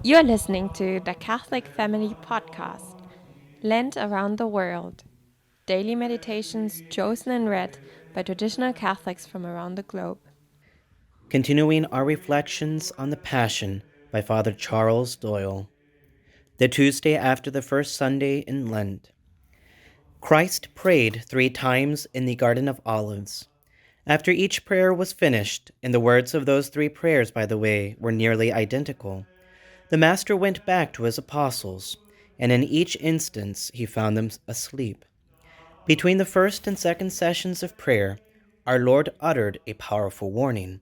You're listening to the Catholic Family Podcast, Lent Around the World, daily meditations chosen and read by traditional Catholics from around the globe. Continuing our reflections on the Passion by Father Charles Doyle. The Tuesday after the first Sunday in Lent. Christ prayed 3 times in the Garden of Olives. After each prayer was finished, and the words of those 3 prayers, by the way, were nearly identical, the Master went back to his apostles, and in each instance he found them asleep. Between the first and second sessions of prayer, our Lord uttered a powerful warning.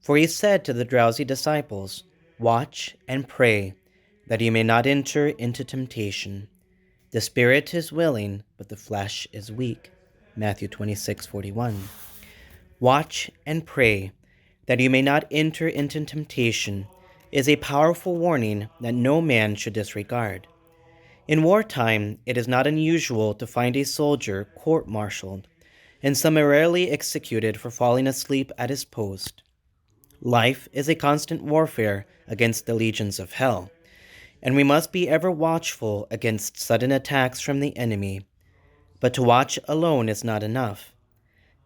For he said to the drowsy disciples, "Watch and pray, that ye may not enter into temptation. The spirit is willing, but the flesh is weak." Matthew 26:41. Watch and pray, that you may not enter into temptation, is a powerful warning that no man should disregard. In wartime, it is not unusual to find a soldier court-martialed and summarily executed for falling asleep at his post. Life is a constant warfare against the legions of hell, and we must be ever watchful against sudden attacks from the enemy. But to watch alone is not enough.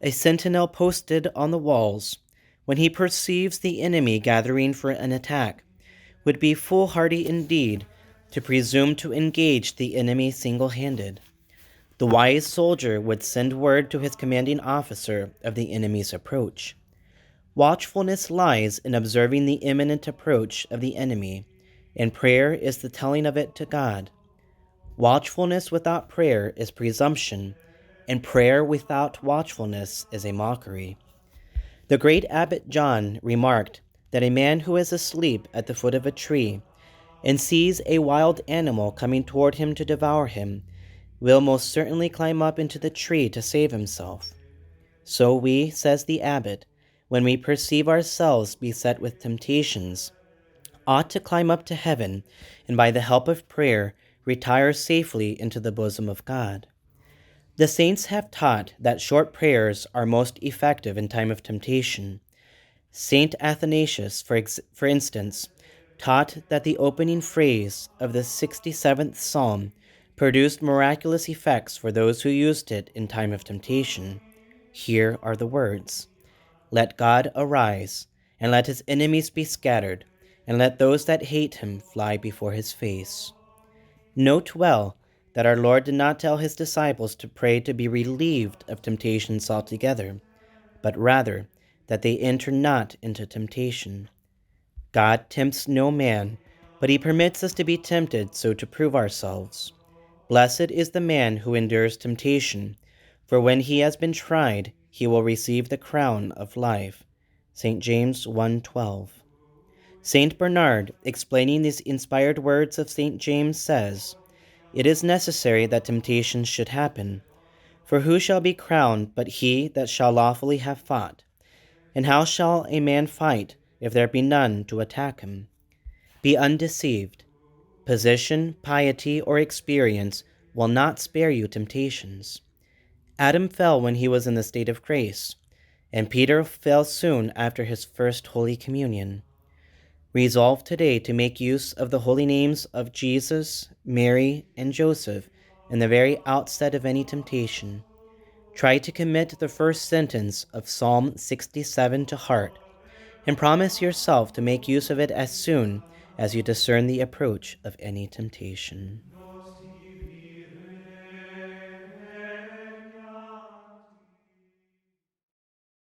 A sentinel posted on the walls, when he perceives the enemy gathering for an attack, would be foolhardy indeed to presume to engage the enemy single-handed. The wise soldier would send word to his commanding officer of the enemy's approach. Watchfulness lies in observing the imminent approach of the enemy, and prayer is the telling of it to God. Watchfulness without prayer is presumption, and prayer without watchfulness is a mockery. The great Abbot John remarked that a man who is asleep at the foot of a tree and sees a wild animal coming toward him to devour him will most certainly climb up into the tree to save himself. So we, says the abbot, when we perceive ourselves beset with temptations, ought to climb up to heaven and by the help of prayer retire safely into the bosom of God. The saints have taught that short prayers are most effective in time of temptation. Saint Athanasius, for instance, taught that the opening phrase of the 67th Psalm produced miraculous effects for those who used it in time of temptation. Here are the words: "Let God arise, and let his enemies be scattered, and let those that hate him fly before his face." Note well that our Lord did not tell his disciples to pray to be relieved of temptations altogether, but rather that they enter not into temptation. God tempts no man, but he permits us to be tempted so to prove ourselves. Blessed is the man who endures temptation, for when he has been tried, he will receive the crown of life. St. James 1:12. St. Bernard, explaining these inspired words of St. James, says, "It is necessary that temptations should happen. For who shall be crowned but he that shall lawfully have fought? And how shall a man fight if there be none to attack him? Be undeceived. Position, piety, or experience will not spare you temptations. Adam fell when he was in the state of grace, and Peter fell soon after his first Holy Communion. Resolve today to make use of the holy names of Jesus, Mary, and Joseph in the very outset of any temptation. Try to commit the first sentence of Psalm 67 to heart, and promise yourself to make use of it as soon as you discern the approach of any temptation.